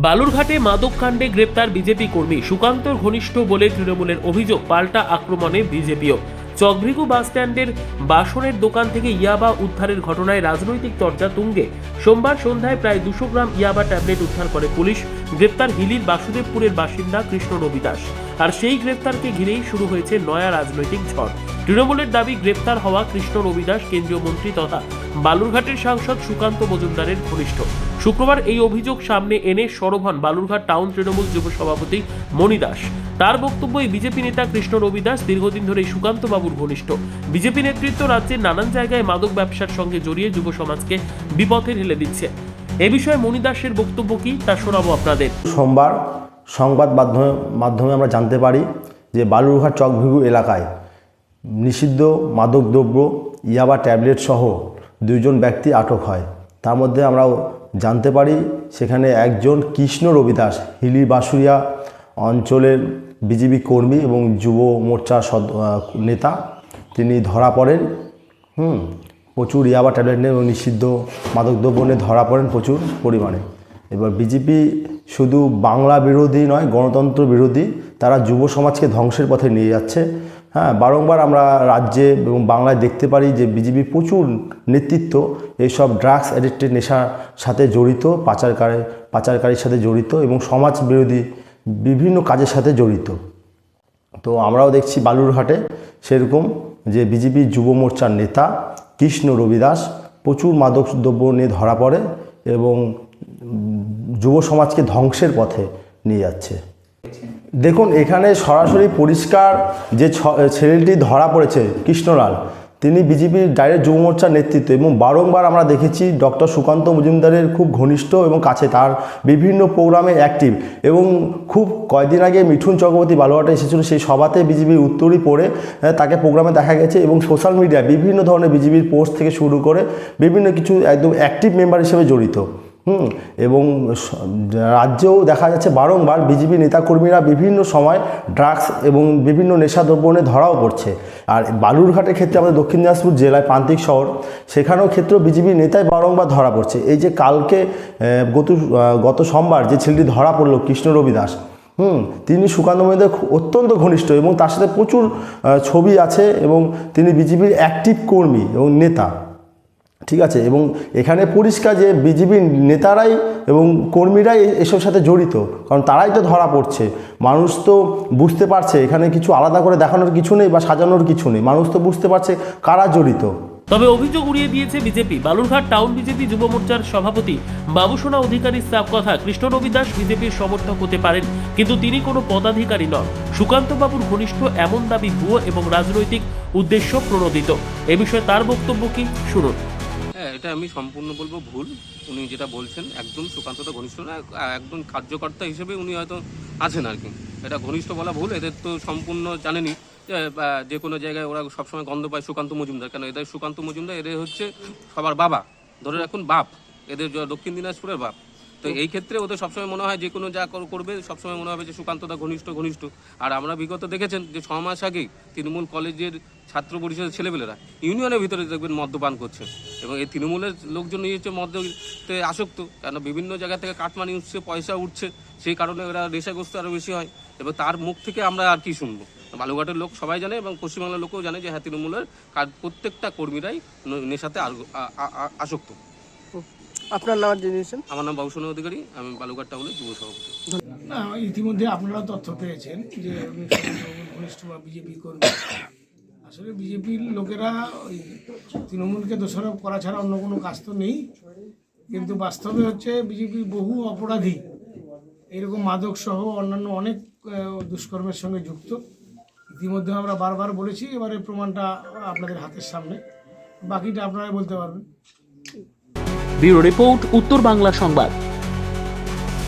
বালুরঘাটে মাদক কাণ্ডে গ্রেপ্তার বিজেপি কর্মী সুকান্তর ঘনিষ্ঠ বলে তৃণমূলের অভিযোগ, পাল্টা আক্রমণে বিজেপিও। চকভৃগু বাস স্ট্যান্ডের বাসনের দোকান থেকে ইয়াবা উদ্ধারের ঘটনায় রাজনৈতিক চর্চা তুঙ্গে। সোমবার সন্ধ্যায় প্রায় 200 গ্রাম ইয়াবা ট্যাবলেট উদ্ধার করে পুলিশ। গ্রেপ্তার হিলির বাসুদেবপুরের বাসিন্দা কৃষ্ণ রবি দাস। আর সেই গ্রেপ্তারকে ঘিরেই শুরু হয়েছে নয়া রাজনৈতিক ঝড়। তৃণমূলের দাবি, গ্রেপ্তার হওয়া কৃষ্ণ রবি দাস কেন্দ্রীয় মন্ত্রী তথা বালুরঘাটের সাংসদ সুকান্ত মজুমদারের ঘনিষ্ঠ। শুক্রবার এই অভিযোগ সামনে এনে সরব হন বালুরঘাট টাউন তৃণমূল যুব সভাপতি মণি দাস। তার বক্তব্য, এই বিজেপি নেতা কৃষ্ণ রবি দাস দীর্ঘদিন ধরে সুকান্ত বাবুর ঘনিষ্ঠ। বিজেপি নেতৃত্ব রাজ্যের নানান জায়গায় মাদক ব্যবসার সঙ্গে জড়িয়ে যুব সমাজকে বিপথে ঠেলে দিচ্ছে। এ বিষয়ে মণি দাসের বক্তব্য কি তা শোনাবো আপনাদের। সোমবার সংবাদ মাধ্যমে আমরা জানতে পারি যে বালুরঘাট চকভৃগু এলাকায় নিষিদ্ধ মাদকদ্রব্য ইয়াবা ট্যাবলেট সহ 2 জন ব্যক্তি আটক হয়। তার মধ্যে আমরা জানতে পারি সেখানে একজন কৃষ্ণ রবি দাস হিলি বাসুরিয়া অঞ্চলের বিজেপি কর্মী এবং যুব মোর্চার নেতা, তিনি ধরা পড়েন। প্রচুর ইয়াবা ট্যাবলেট নিয়ে এবং নিষিদ্ধ মাদকদ্রব্য নিয়ে ধরা পড়েন প্রচুর পরিমাণে। এবার বিজেপি শুধু বাংলা বিরোধী নয়, গণতন্ত্র বিরোধী। তারা যুব সমাজকে ধ্বংসের পথে নিয়ে যাচ্ছে। বারংবার আমরা রাজ্যে এবং বাংলায় দেখতে পারি যে বিজেপি প্রচুর নেতৃত্ব এইসব ড্রাগস অ্যাডিক্টেড নেশার সাথে জড়িত, পাচারকারীর সাথে জড়িত এবং সমাজ বিরোধী বিভিন্ন কাজের সাথে জড়িত। তো আমরাও দেখছি বালুরঘাটে সেরকম যে বিজেপি যুব মোর্চার নেতা কৃষ্ণ রবি দাস প্রচুর মাদকদ্রব্য নিয়ে ধরা পড়ে এবং যুব সমাজকে ধ্বংসের পথে নিয়ে যাচ্ছে। দেখুন, এখানে সরাসরি পরিষ্কার যে ছেলেটি ধরা পড়েছে কৃষ্ণলাল, তিনি বিজেপির ডাইরেক্ট যুব মোর্চার নেতৃত্ব এবং বারংবার আমরা দেখেছি ডক্টর সুকান্ত মজুমদারের খুব ঘনিষ্ঠ এবং কাছে, তার বিভিন্ন প্রোগ্রামে অ্যাক্টিভ। এবং খুব কয়েকদিন আগে মিঠুন চক্রবর্তী বালুরঘাটে এসেছিল, সেই সভাতে বিজেপির উত্তরই পড়ে তাকে প্রোগ্রামে দেখা গেছে এবং সোশ্যাল মিডিয়ায় বিভিন্ন ধরনের বিজেপির পোস্ট থেকে শুরু করে বিভিন্ন কিছু একদম অ্যাক্টিভ মেম্বার হিসেবে জড়িত। এবং রাজ্যেও দেখা যাচ্ছে বারংবার বিজেপি নেতাকর্মীরা বিভিন্ন সময় ড্রাগস এবং বিভিন্ন নেশাদ্রব্য নিয়ে ধরাও পড়ছে। আর বালুরঘাটের ক্ষেত্রে আমাদের দক্ষিণ দিনাজপুর জেলায় প্রান্তিক শহর, সেখানেও ক্ষেত্রেও বিজেপি নেতাই বারংবার ধরা পড়ছে। এই যে কালকে গত সোমবার যে ছেলেটি ধরা পড়লো কৃষ্ণ রবি দাস, তিনি সুকান্ত মজুমদারের অত্যন্ত ঘনিষ্ঠ এবং তার সাথে প্রচুর ছবি আছে এবং তিনি বিজেপির অ্যাক্টিভ কর্মী এবং নেতা। ঠিক আছে, এবং এখানে পরিষ্কার যে বিজেপির নেতারাই এবং কর্মীরাই এসব সাথে জড়িত, কারণ তারাই তো ধরা পড়ছে। মানুষ তো বুঝতে পারছে এখানে কিছু আলাদা করে দেখানোর কিছু নেই বা সাজানোর কিছু নেই, মানুষ তো বুঝতে পারছে কারা জড়িত। তবে অভিযোগ উড়িয়ে দিয়েছে বিজেপি। বালুরঘাট টাউন বিজেপি যুব মোর্চার সভাপতি বাবুসোনা অধিকারীর সাফ কথা, কৃষ্ণ রবি দাস বিজেপির সমর্থক হতে পারেন, কিন্তু তিনি কোনো পদাধিকারী নন। সুকান্ত বাবুর ঘনিষ্ঠ এমন দাবি ভুয়ো এবং রাজনৈতিক উদ্দেশ্য প্রণোদিত। এ বিষয়ে তার বক্তব্য কি, শুনুন। এটা আমি সম্পূর্ণ বলবো ভুল। উনি যেটা বলছেন একদম সুকান্ততা ঘনিষ্ঠ না, একদম কার্যকর্তা হিসেবে উনি হয়তো আছেন আর কি। এটা ঘনিষ্ঠ বলা ভুল। এদের তো সম্পূর্ণ জানেনি যে কোনো জায়গায় ওরা সবসময় গন্ধ পায় সুকান্ত মজুমদার, কেন এদের সুকান্ত মজুমদার এদের হচ্ছে সবার বাবা, ধরে রাখুন বাপ, এদের দক্ষিণ দিনাজপুরের বাপ। তো এই ক্ষেত্রে ওদের সবসময় মনে হয় যে কোনো যা করবে সবসময় মনে হবে যে সুকান্তদা ঘনিষ্ঠ। আর আমরা বিগত দেখেছেন যে 6 মাস আগেই তৃণমূল কলেজের ছাত্র পরিষদের ছেলেপেলেরা ইউনিয়নের ভিতরে দেখবেন মদ্যপান করছে এবং এই তৃণমূলের লোকজন হচ্ছে মদ্যতে আসক্ত, কেন বিভিন্ন জায়গা থেকে কাটমানি উঠছে, পয়সা উঠছে, সেই কারণে ওরা নেশাগ্রস্ত আরও বেশি হয়। এবং তার মুখ থেকে আমরা আর কি শুনবো? বালুরঘাটের লোক সবাই জানে এবং পশ্চিমবাংলার লোকেও জানে যে হ্যাঁ, তৃণমূলের প্রত্যেকটা কর্মীরাই নেশাতে আসক্ত। আপনার নাম জেনেছেন? আমার নাম বাবুসোনা অধিকারী, আমি বালুরঘাট টাউনের যুব সভাপতি। না, ইতিমধ্যে আপনারা তথ্য পেয়েছেন যে ঘনিষ্ঠ বিজেপি কর্মী। আসলে বিজেপির লোকেরা ওই তৃণমূলকে দোষারোপ করা ছাড়া অন্য কোনো কাজ তো নেই, কিন্তু বাস্তবে হচ্ছে বিজেপির বহু অপরাধী এরকম মাদক সহ অন্যান্য অনেক দুষ্কর্মের সঙ্গে যুক্ত। ইতিমধ্যে আমরা বারবার বলেছি, এবারে প্রমাণটা আপনাদের হাতের সামনে, বাকিটা আপনারাই বলতে পারবেন। ব্যুরো রিপোর্ট, উত্তর বাংলা সংবাদ।